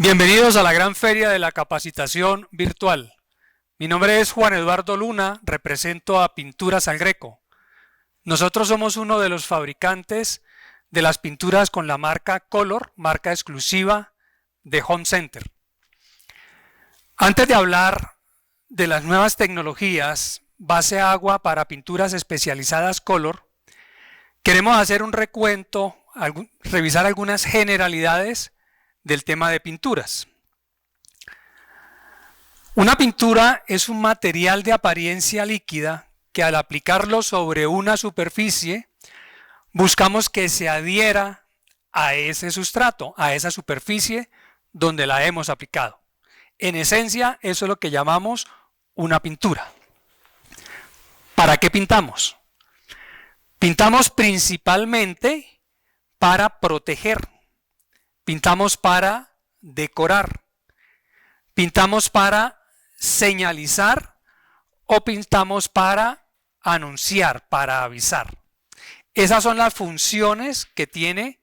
Bienvenidos a la gran feria de la capacitación virtual. Mi nombre es Juan Eduardo Luna, represento a Pinturas Al Greco. Nosotros somos uno de los fabricantes de las pinturas con la marca Color, marca exclusiva de Home Center. Antes de hablar de las nuevas tecnologías base agua para pinturas especializadas Color, queremos hacer un recuento, revisar algunas generalidades del tema de pinturas. Una pintura es un material de apariencia líquida que al aplicarlo sobre una superficie buscamos que se adhiera a ese sustrato, a esa superficie donde la hemos aplicado. En esencia, eso es lo que llamamos una pintura. ¿Para qué pintamos? Pintamos principalmente para proteger. Pintamos para decorar, pintamos para señalizar o pintamos para anunciar, para avisar. Esas son las funciones que tiene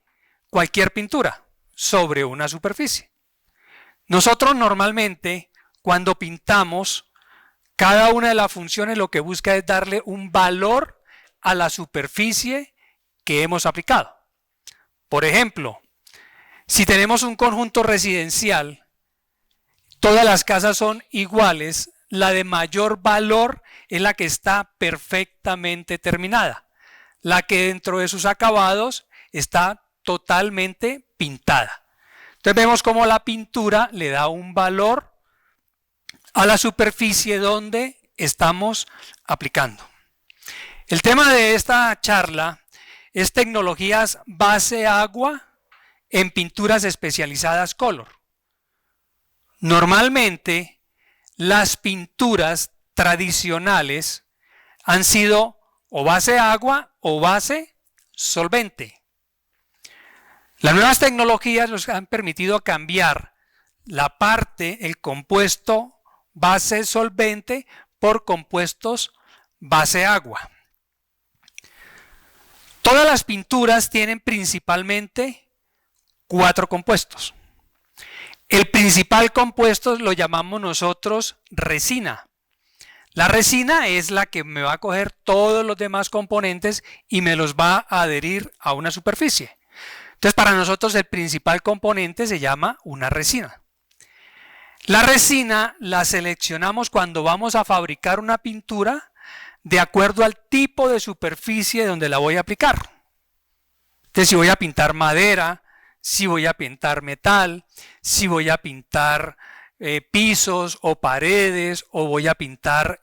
cualquier pintura sobre una superficie. Nosotros normalmente cuando pintamos, cada una de las funciones lo que busca es darle un valor a la superficie que hemos aplicado. Por ejemplo, si tenemos un conjunto residencial, todas las casas son iguales, la de mayor valor es la que está perfectamente terminada, la que dentro de sus acabados está totalmente pintada. Entonces vemos cómo la pintura le da un valor a la superficie donde estamos aplicando. El tema de esta charla es tecnologías base agua en pinturas especializadas Color. Normalmente las pinturas tradicionales han sido o base agua o base solvente. Las nuevas tecnologías nos han permitido cambiar la parte, el compuesto base solvente por compuestos base agua. Todas las pinturas tienen principalmente 4 compuestos. El principal compuesto lo llamamos nosotros resina. La resina es la que me va a coger todos los demás componentes y me los va a adherir a una superficie. Entonces para nosotros el principal componente se llama una resina. La resina la seleccionamos cuando vamos a fabricar una pintura de acuerdo al tipo de superficie donde la voy a aplicar. Entonces si voy a pintar madera, si voy a pintar metal, si voy a pintar pisos o paredes o voy a pintar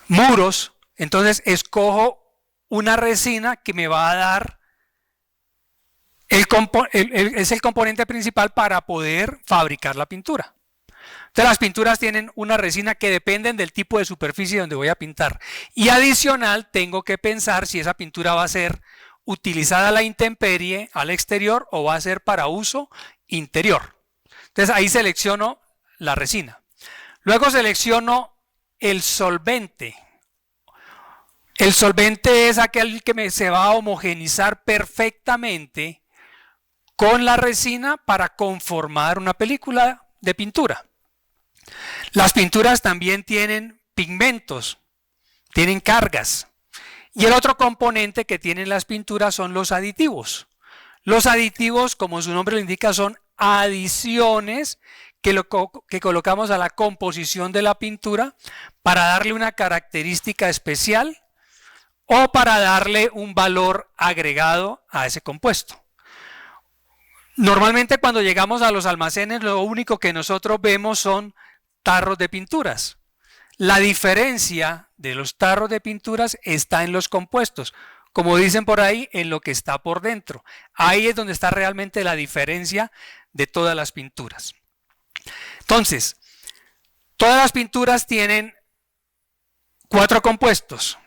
muros, entonces escojo una resina que me va a dar es el componente principal para poder fabricar la pintura. Entonces las pinturas tienen una resina que dependen del tipo de superficie donde voy a pintar. Y adicional tengo que pensar si esa pintura va a ser utilizada a la intemperie, al exterior, o va a ser para uso interior. Entonces ahí selecciono la resina. Luego selecciono el solvente. El solvente es aquel que se va a homogenizar perfectamente con la resina para conformar una película de pintura. Las pinturas también tienen pigmentos, tienen cargas. Y el otro componente que tienen las pinturas son los aditivos. Los aditivos, como su nombre lo indica, son adiciones que colocamos a la composición de la pintura para darle una característica especial o para darle un valor agregado a ese compuesto. Normalmente cuando llegamos a los almacenes lo único que nosotros vemos son tarros de pinturas. La diferencia de los tarros de pinturas está en los compuestos, como dicen por ahí, en lo que está por dentro. Ahí es donde está realmente la diferencia de todas las pinturas. Entonces, todas las pinturas tienen 4 compuestos.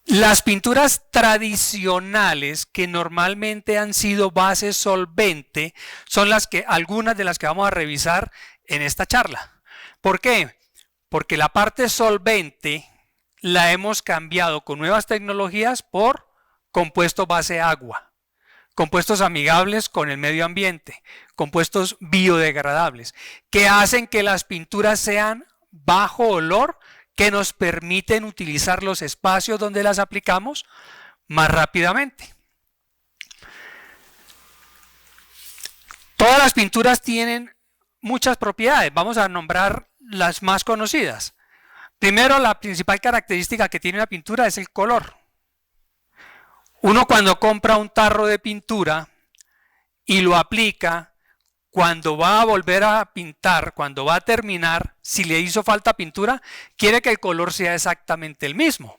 Las pinturas tradicionales que normalmente han sido base solvente son algunas de las que vamos a revisar en esta charla. ¿Por qué? Porque la parte solvente la hemos cambiado con nuevas tecnologías por compuesto base agua. compuestos amigables con el medio ambiente, compuestos biodegradables, que hacen que las pinturas sean bajo olor, que nos permiten utilizar los espacios donde las aplicamos más rápidamente. Todas las pinturas tienen muchas propiedades. Vamos a nombrar las más conocidas. Primero, la principal característica que tiene una pintura es el color. Uno cuando compra un tarro de pintura y lo aplica, cuando va a volver a pintar, cuando va a terminar, si le hizo falta pintura, quiere que el color sea exactamente el mismo.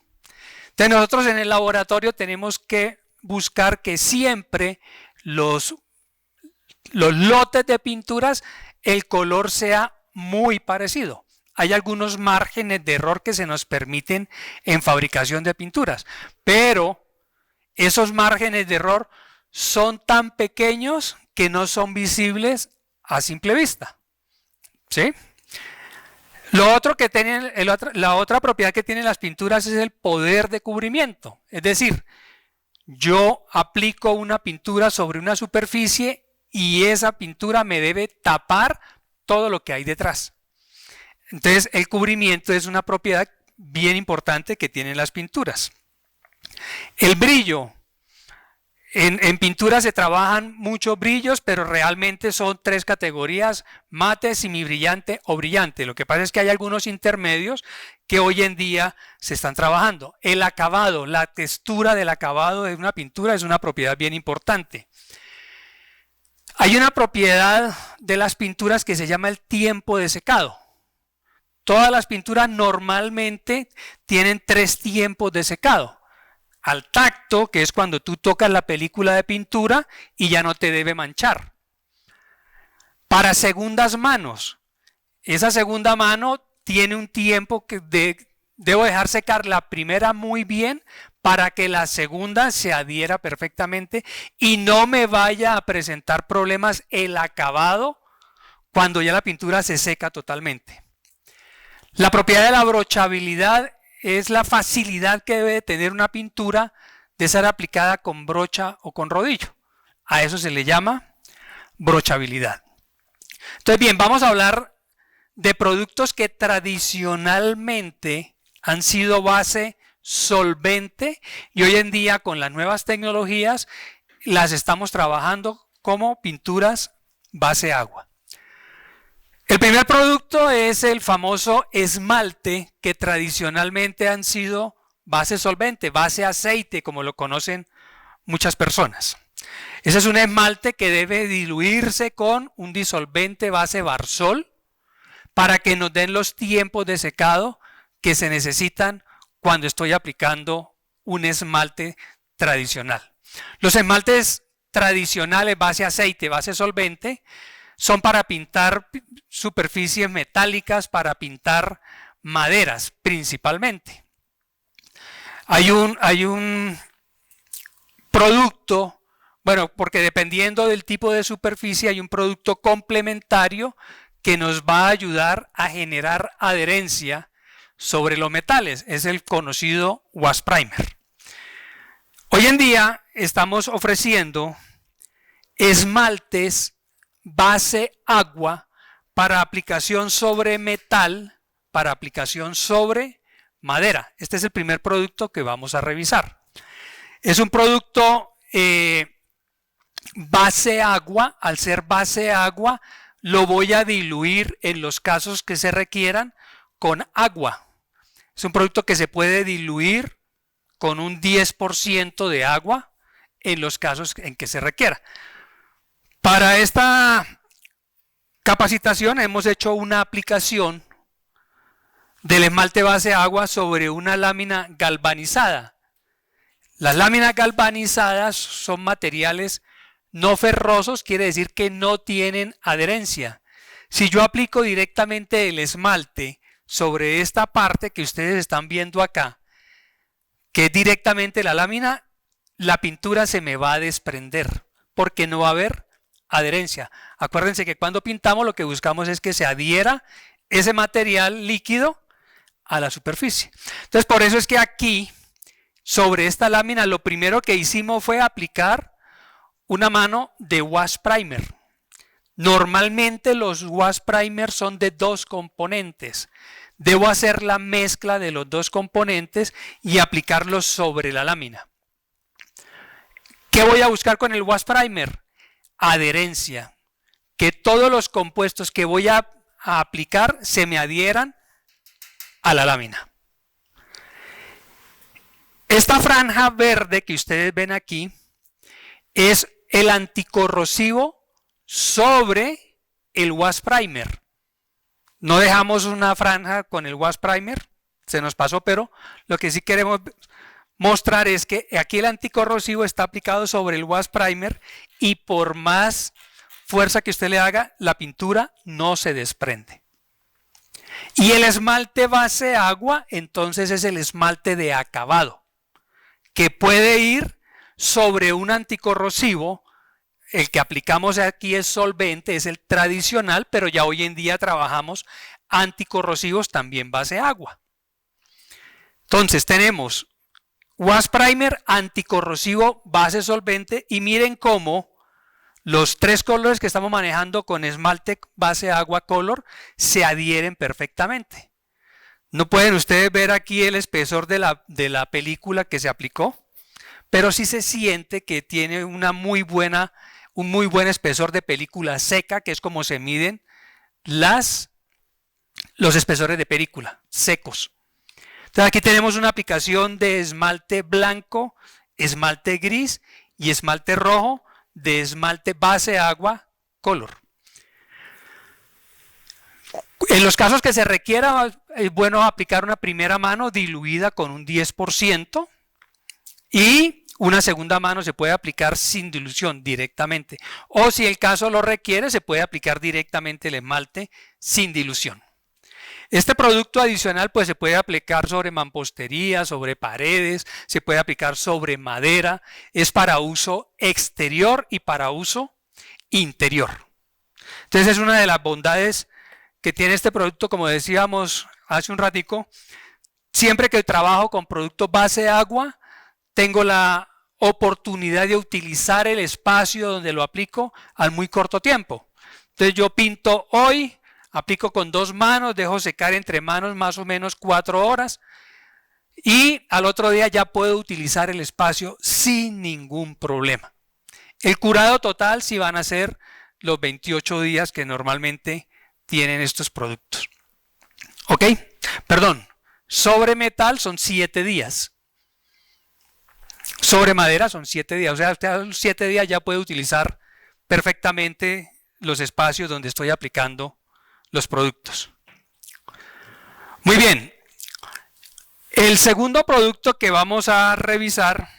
Entonces nosotros en el laboratorio tenemos que buscar que siempre los lotes de pinturas, el color sea muy parecido. Hay algunos márgenes de error que se nos permiten en fabricación de pinturas, pero esos márgenes de error son tan pequeños que no son visibles a simple vista. ¿Sí? Lo otro que tienen, la otra propiedad que tienen las pinturas es el poder de cubrimiento. Es decir, yo aplico una pintura sobre una superficie y esa pintura me debe tapar todo lo que hay detrás. Entonces, el cubrimiento es una propiedad bien importante que tienen las pinturas. El brillo. En pintura se trabajan muchos brillos, pero realmente son tres categorías: mate, semibrillante o brillante. Lo que pasa es que hay algunos intermedios que hoy en día se están trabajando. El acabado, la textura del acabado de una pintura es una propiedad bien importante. Hay una propiedad de las pinturas que se llama el tiempo de secado. Todas las pinturas normalmente tienen 3 tiempos de secado. Al tacto, que es cuando tú tocas la película de pintura y ya no te debe manchar. Para segundas manos, esa segunda mano tiene un tiempo que debo dejar secar la primera muy bien para que la segunda se adhiera perfectamente y no me vaya a presentar problemas el acabado cuando ya la pintura se seca totalmente. La propiedad de la brochabilidad es la facilidad que debe tener una pintura de ser aplicada con brocha o con rodillo. A eso se le llama brochabilidad. Entonces, bien, vamos a hablar de productos que tradicionalmente han sido base solvente y hoy en día con las nuevas tecnologías las estamos trabajando como pinturas base agua. El primer producto es el famoso esmalte, que tradicionalmente han sido base solvente, base aceite, como lo conocen muchas personas. Ese es un esmalte que debe diluirse con un disolvente base Barsol para que nos den los tiempos de secado que se necesitan cuando estoy aplicando un esmalte tradicional. Los esmaltes tradicionales base aceite, base solvente, son para pintar superficies metálicas, para pintar maderas principalmente. Hay un producto, bueno, porque dependiendo del tipo de superficie hay un producto complementario que nos va a ayudar a generar adherencia sobre los metales. Es el conocido Wash Primer. Hoy en día estamos ofreciendo esmaltes base agua para aplicación sobre metal, para aplicación sobre madera. Este es el primer producto que vamos a revisar. Es un producto base agua. Al ser base agua, lo voy a diluir en los casos que se requieran con agua. Es un producto que se puede diluir con un 10% de agua en los casos en que se requiera. Para esta capacitación hemos hecho una aplicación del esmalte base agua sobre una lámina galvanizada. Las láminas galvanizadas son materiales no ferrosos, quiere decir que no tienen adherencia. Si yo aplico directamente el esmalte sobre esta parte que ustedes están viendo acá, que es directamente la lámina, la pintura se me va a desprender porque no va a haber adherencia. Acuérdense que cuando pintamos lo que buscamos es que se adhiera ese material líquido a la superficie. Entonces, por eso es que aquí, sobre esta lámina, lo primero que hicimos fue aplicar una mano de wash primer. Normalmente los wash primer son de 2 componentes. Debo hacer la mezcla de los 2 componentes y aplicarlos sobre la lámina. ¿Qué voy a buscar con el wash primer? Adherencia. Que todos los compuestos que voy a aplicar se me adhieran a la lámina. Esta franja verde que ustedes ven aquí es el anticorrosivo sobre el wash primer. No dejamos una franja con el wash primer, se nos pasó, pero lo que sí queremos mostrar es que aquí el anticorrosivo está aplicado sobre el wash primer y por más fuerza que usted le haga, la pintura no se desprende. Y el esmalte base agua, entonces es el esmalte de acabado, que puede ir sobre un anticorrosivo. El que aplicamos aquí es solvente, es el tradicional, pero ya hoy en día trabajamos anticorrosivos también base agua. Entonces tenemos wash primer, anticorrosivo, base solvente, y miren cómo los 3 colores que estamos manejando con esmalte base agua color se adhieren perfectamente. No pueden ustedes ver aquí el espesor de la película que se aplicó, pero sí se siente que tiene un muy buen espesor de película seca, que es como se miden los espesores de película secos. Entonces aquí tenemos una aplicación de esmalte blanco, esmalte gris y esmalte rojo de esmalte base agua color. En los casos que se requiera, es bueno aplicar una primera mano diluida con un 10% y una segunda mano se puede aplicar sin dilución directamente. O si el caso lo requiere, se puede aplicar directamente el esmalte sin dilución. Este producto adicional pues se puede aplicar sobre mampostería, sobre paredes, se puede aplicar sobre madera, es para uso exterior y para uso interior. Entonces es una de las bondades que tiene este producto, como decíamos hace un ratico. Siempre que trabajo con productos base agua, tengo la oportunidad de utilizar el espacio donde lo aplico al muy corto tiempo. Entonces yo pinto hoy, aplico con 2 manos, dejo secar entre manos más o menos 4 horas y al otro día ya puedo utilizar el espacio sin ningún problema. El curado total sí van a ser los 28 días que normalmente tienen estos productos. ¿Ok? Perdón, sobre metal son 7 días. Sobre madera son 7 días. O sea, usted a los 7 días ya puede utilizar perfectamente los espacios donde estoy aplicando los productos. Muy bien. El segundo producto que vamos a revisar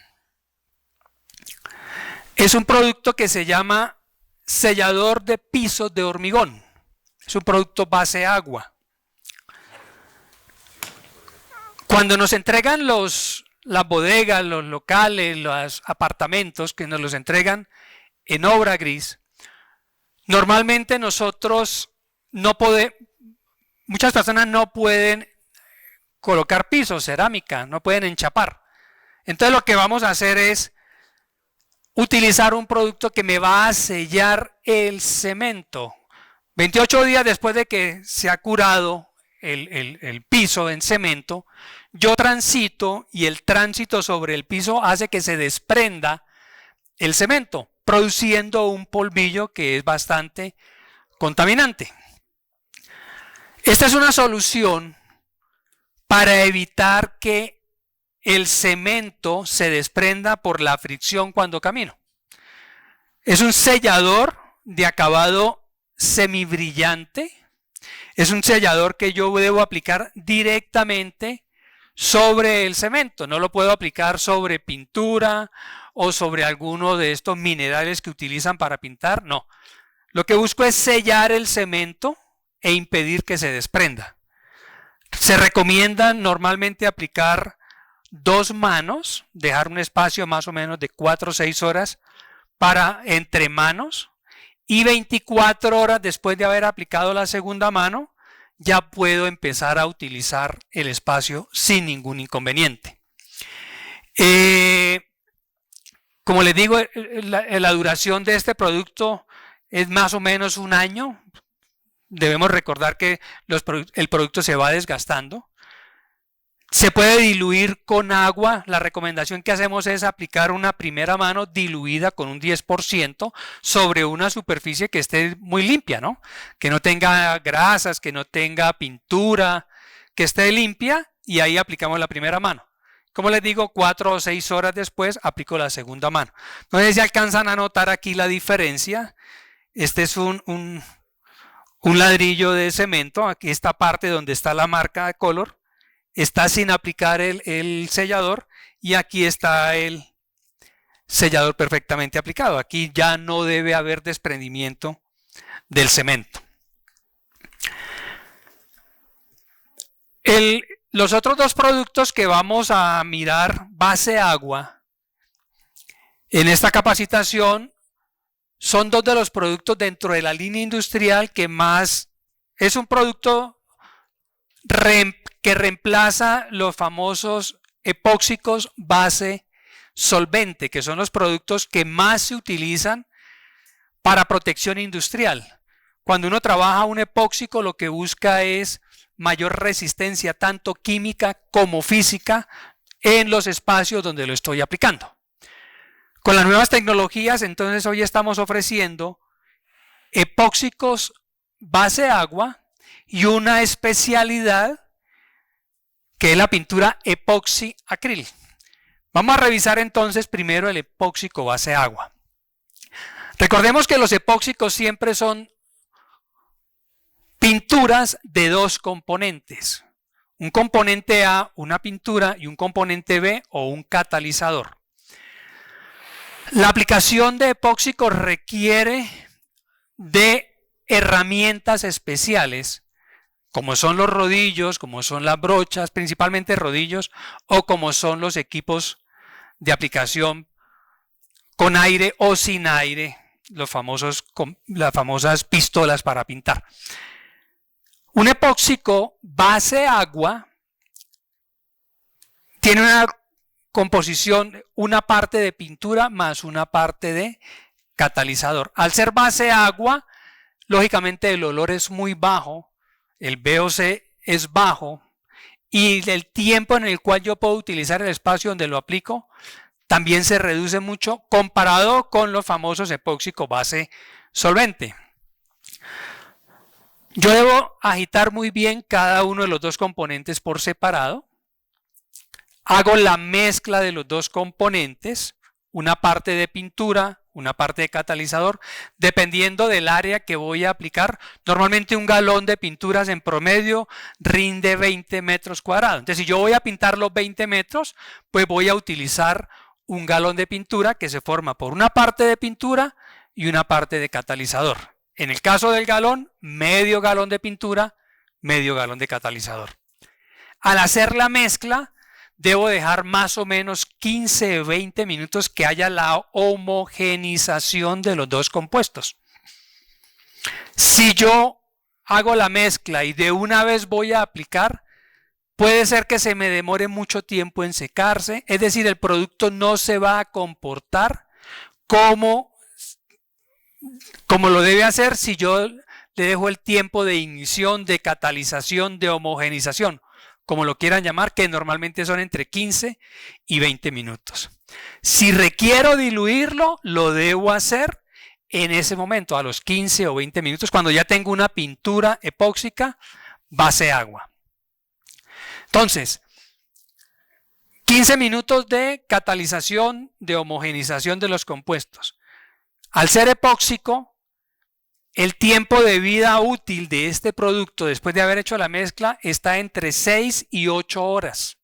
es un producto que se llama sellador de pisos de hormigón. Es un producto base agua. Cuando nos entregan las bodegas, los locales, los apartamentos que nos los entregan en obra gris, normalmente nosotros muchas personas no pueden colocar pisos, cerámica, no pueden enchapar. Entonces lo que vamos a hacer es utilizar un producto que me va a sellar el cemento. 28 días después de que se ha curado el piso en cemento, yo transito y el tránsito sobre el piso hace que se desprenda el cemento, produciendo un polvillo que es bastante contaminante. Esta es una solución para evitar que el cemento se desprenda por la fricción cuando camino. Es un sellador de acabado semibrillante. Es un sellador que yo debo aplicar directamente sobre el cemento. No lo puedo aplicar sobre pintura o sobre alguno de estos minerales que utilizan para pintar. No. Lo que busco es sellar el cemento e impedir que se desprenda. Se recomienda normalmente aplicar 2 manos, dejar un espacio más o menos de 4 o 6 horas para entre manos, y 24 horas después de haber aplicado la segunda mano ya puedo empezar a utilizar el espacio sin ningún inconveniente. Como les digo, la duración de este producto es más o menos un año. Debemos recordar que el producto se va desgastando. Se puede diluir con agua. La recomendación que hacemos es aplicar una primera mano diluida con un 10% sobre una superficie que esté muy limpia, ¿no? Que no tenga grasas, que no tenga pintura, que esté limpia, y ahí aplicamos la primera mano. Como les digo, 4 o 6 horas después aplico la segunda mano. No sé si alcanzan a notar aquí la diferencia. Este es un ladrillo de cemento. Aquí esta parte donde está la marca de color está sin aplicar el sellador, y aquí está el sellador perfectamente aplicado. Aquí ya no debe haber desprendimiento del cemento. Los otros dos productos que vamos a mirar base agua en esta capacitación son dos de los productos dentro de la línea industrial que más es un producto que reemplaza los famosos epóxicos base solvente, que son los productos que más se utilizan para protección industrial. Cuando uno trabaja un epóxico, lo que busca es mayor resistencia, tanto química como física, en los espacios donde lo estoy aplicando. Con las nuevas tecnologías, entonces hoy estamos ofreciendo epóxicos base agua y una especialidad que es la pintura epoxi acril. Vamos a revisar entonces primero el epóxico base agua. Recordemos que los epóxicos siempre son pinturas de dos componentes. Un componente A, una pintura, y un componente B, o un catalizador. La aplicación de epóxicos requiere de herramientas especiales, como son los rodillos, como son las brochas, principalmente rodillos, o como son los equipos de aplicación con aire o sin aire, las famosas pistolas para pintar. Un epóxico base agua tiene una composición, una parte de pintura más una parte de catalizador. Al ser base agua, lógicamente el olor es muy bajo, el VOC es bajo, y el tiempo en el cual yo puedo utilizar el espacio donde lo aplico también se reduce mucho comparado con los famosos epóxicos base solvente. Yo debo agitar muy bien cada uno de los dos componentes por separado. Hago la mezcla de los dos componentes, una parte de pintura, una parte de catalizador, dependiendo del área que voy a aplicar. Normalmente un galón de pinturas en promedio rinde 20 metros cuadrados. Entonces, si yo voy a pintar los 20 metros, pues voy a utilizar un galón de pintura que se forma por una parte de pintura y una parte de catalizador. En el caso del galón, medio galón de pintura, medio galón de catalizador. Al hacer la mezcla, debo dejar más o menos 15 o 20 minutos que haya la homogenización de los dos compuestos. Si yo hago la mezcla y de una vez voy a aplicar, puede ser que se me demore mucho tiempo en secarse, es decir, el producto no se va a comportar como lo debe hacer si yo le dejo el tiempo de ignición, de catalización, de homogenización, como lo quieran llamar, que normalmente son entre 15 y 20 minutos. Si requiero diluirlo, lo debo hacer en ese momento, a los 15 o 20 minutos, cuando ya tengo una pintura epóxica base agua. Entonces, 15 minutos de catalización, de homogenización de los compuestos. Al ser epóxico, el tiempo de vida útil de este producto después de haber hecho la mezcla está entre 6 y 8 horas.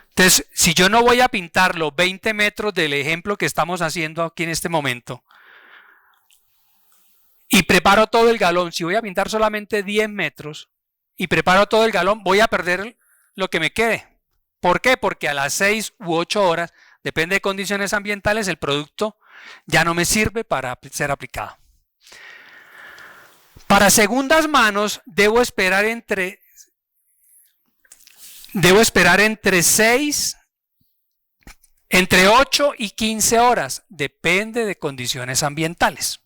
Entonces, si yo no voy a pintar los 20 metros del ejemplo que estamos haciendo aquí en este momento y preparo todo el galón, si voy a pintar solamente 10 metros y preparo todo el galón, voy a perder lo que me quede. ¿Por qué? Porque a las 6 u 8 horas, depende de condiciones ambientales, el producto ya no me sirve para ser aplicado. Para segundas manos debo esperar entre 6 Entre 8 y 15 horas, depende de condiciones ambientales,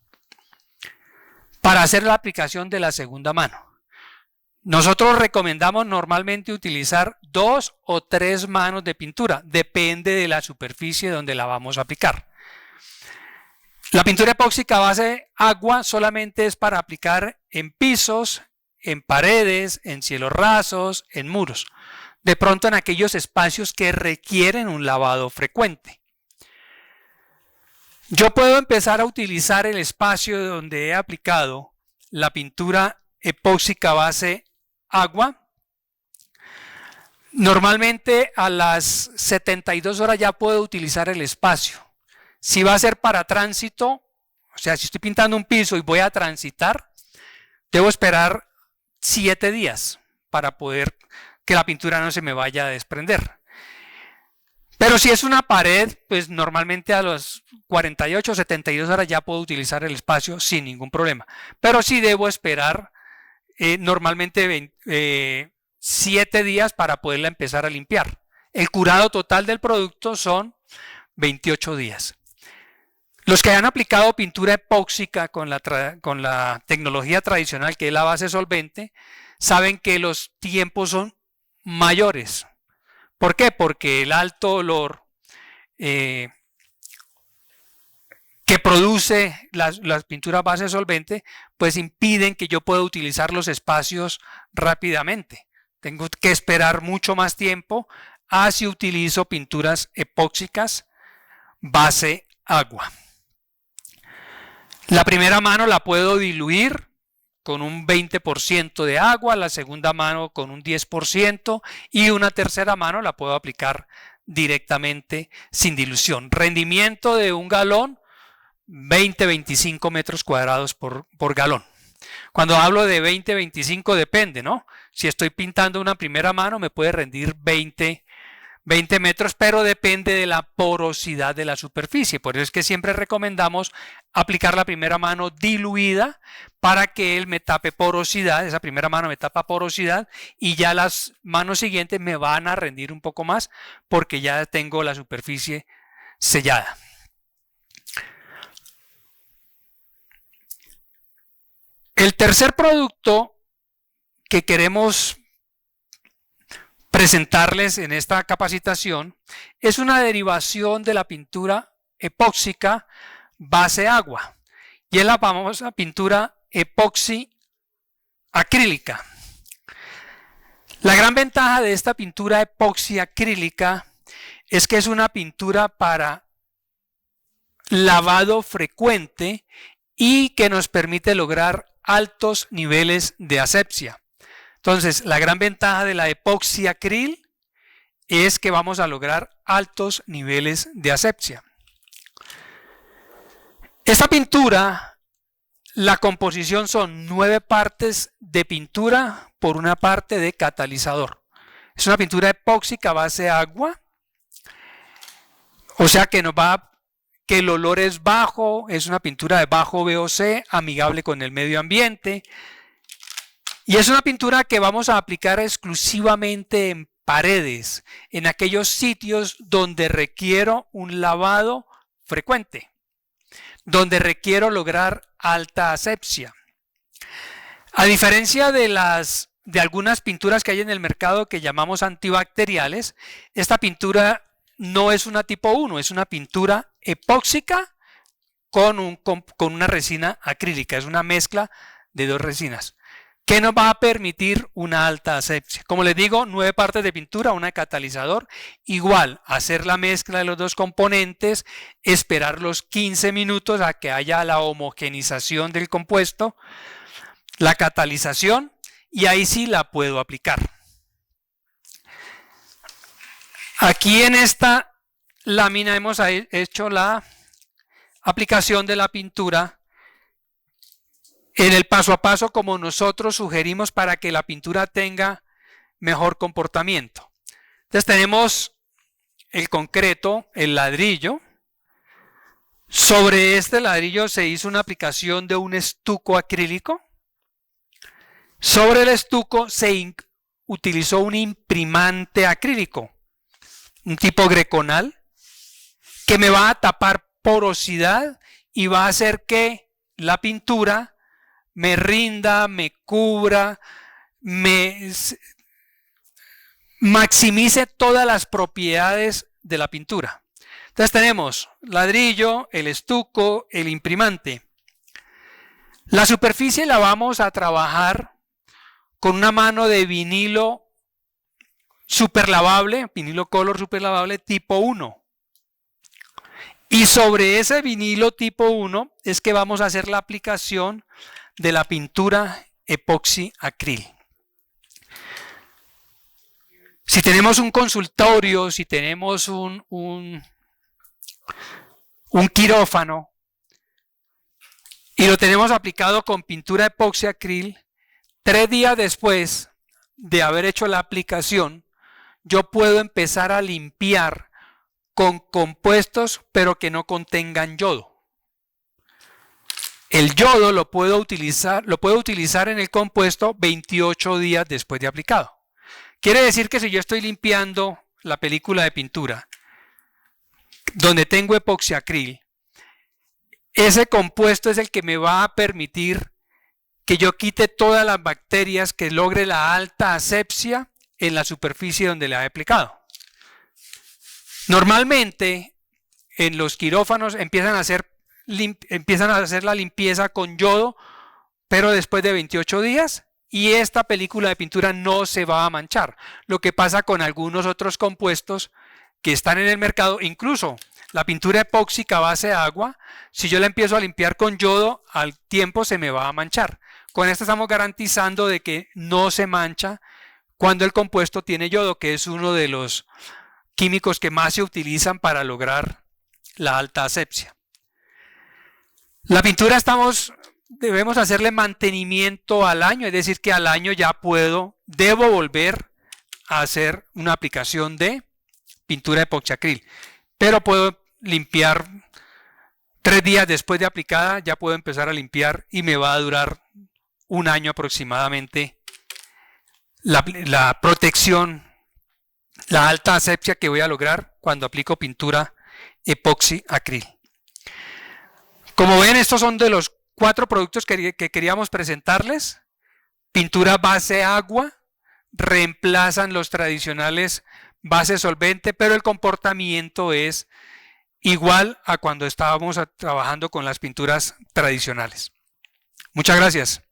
para hacer la aplicación de la segunda mano. Nosotros recomendamos normalmente utilizar 2 o 3 manos de pintura, depende de la superficie donde la vamos a aplicar. La pintura epóxica a base agua solamente es para aplicar en pisos, en paredes, en cielos rasos, en muros. De pronto en aquellos espacios que requieren un lavado frecuente. Yo puedo empezar a utilizar el espacio donde he aplicado la pintura epóxica a base agua. Normalmente a las 72 horas ya puedo utilizar el espacio. Si va a ser para tránsito, o sea, si estoy pintando un piso y voy a transitar, debo esperar 7 días para poder que la pintura no se me vaya a desprender. Pero si es una pared, pues normalmente a las 48 o 72 horas ya puedo utilizar el espacio sin ningún problema. Pero sí debo esperar normalmente 7 días para poderla empezar a limpiar. El curado total del producto son 28 días. Los que han aplicado pintura epóxica con la tecnología tradicional, que es la base solvente, saben que los tiempos son mayores. ¿Por qué? Porque el alto olor que produce las pinturas base solvente, pues impiden que yo pueda utilizar los espacios rápidamente. Tengo que esperar mucho más tiempo a si utilizo pinturas epóxicas base agua. La primera mano la puedo diluir con un 20% de agua, la segunda mano con un 10% y una tercera mano la puedo aplicar directamente sin dilución. Rendimiento de un galón, 20-25 metros cuadrados por galón. Cuando hablo de 20-25 depende, ¿no? Si estoy pintando una primera mano me puede rendir 20 metros, pero depende de la porosidad de la superficie. Por eso es que siempre recomendamos aplicar la primera mano diluida para que él me tape porosidad, esa primera mano me tapa porosidad y ya las manos siguientes me van a rendir un poco más porque ya tengo la superficie sellada. El tercer producto que queremos presentarles en esta capacitación es una derivación de la pintura epóxica base agua y es la famosa pintura epoxi acrílica. La gran ventaja de esta pintura epoxi acrílica es que es una pintura para lavado frecuente y que nos permite lograr altos niveles de asepsia. Entonces, la gran ventaja de la epoxi acril es que vamos a lograr altos niveles de asepsia. Esta pintura, la composición son 9 partes de pintura por una parte de catalizador. Es una pintura epóxica a base agua, o sea que que el olor es bajo, es una pintura de bajo VOC, amigable con el medio ambiente. Y es una pintura que vamos a aplicar exclusivamente en paredes, en aquellos sitios donde requiero un lavado frecuente, donde requiero lograr alta asepsia. A diferencia de algunas pinturas que hay en el mercado que llamamos antibacteriales, esta pintura no es una tipo 1, es una pintura epóxica con una resina acrílica, es una mezcla de 2 resinas. ¿Qué nos va a permitir una alta asepsia? Como les digo, 9 partes de pintura, una de catalizador. Igual, hacer la mezcla de los 2 componentes, esperar los 15 minutos a que haya la homogenización del compuesto, la catalización, y ahí sí la puedo aplicar. Aquí en esta lámina hemos hecho la aplicación de la pintura en el paso a paso como nosotros sugerimos para que la pintura tenga mejor comportamiento. Entonces tenemos el concreto, el ladrillo. Sobre este ladrillo se hizo una aplicación de un estuco acrílico. Sobre el estuco se utilizó un imprimante acrílico, un tipo greconal. que me va a tapar porosidad y va a hacer que la pintura me rinda, me cubra, me maximice todas las propiedades de la pintura. Entonces tenemos ladrillo, el estuco, el imprimante. La superficie la vamos a trabajar con una mano de vinilo superlavable, vinilo color superlavable tipo 1. Y sobre ese vinilo tipo 1 es que vamos a hacer la aplicación de la pintura epoxi acril. Si tenemos un consultorio, si tenemos un quirófano y lo tenemos aplicado con pintura epoxi acril, 3 días después de haber hecho la aplicación, yo puedo empezar a limpiar con compuestos pero que no contengan yodo. El yodo lo puedo utilizar en el compuesto 28 días después de aplicado. Quiere decir que si yo estoy limpiando la película de pintura donde tengo epoxi acril, ese compuesto es el que me va a permitir que yo quite todas las bacterias, que logre la alta asepsia en la superficie donde le he aplicado. Normalmente en los quirófanos empiezan a hacer la limpieza con yodo, pero después de 28 días, y esta película de pintura no se va a manchar. Lo que pasa con algunos otros compuestos que están en el mercado, incluso la pintura epóxica a base de agua, si yo la empiezo a limpiar con yodo, al tiempo se me va a manchar. Con esto estamos garantizando de que no se mancha cuando el compuesto tiene yodo, que es uno de los químicos que más se utilizan para lograr la alta asepsia. La pintura debemos hacerle mantenimiento al año, es decir que al año ya debo volver a hacer una aplicación de pintura epoxi acril, pero puedo limpiar 3 días después de aplicada, ya puedo empezar a limpiar y me va a durar 1 año aproximadamente la protección, la alta asepsia que voy a lograr cuando aplico pintura epoxi acril. Como ven, estos son de los 4 productos que queríamos presentarles. Pintura base agua, reemplazan los tradicionales base solvente, pero el comportamiento es igual a cuando estábamos trabajando con las pinturas tradicionales. Muchas gracias.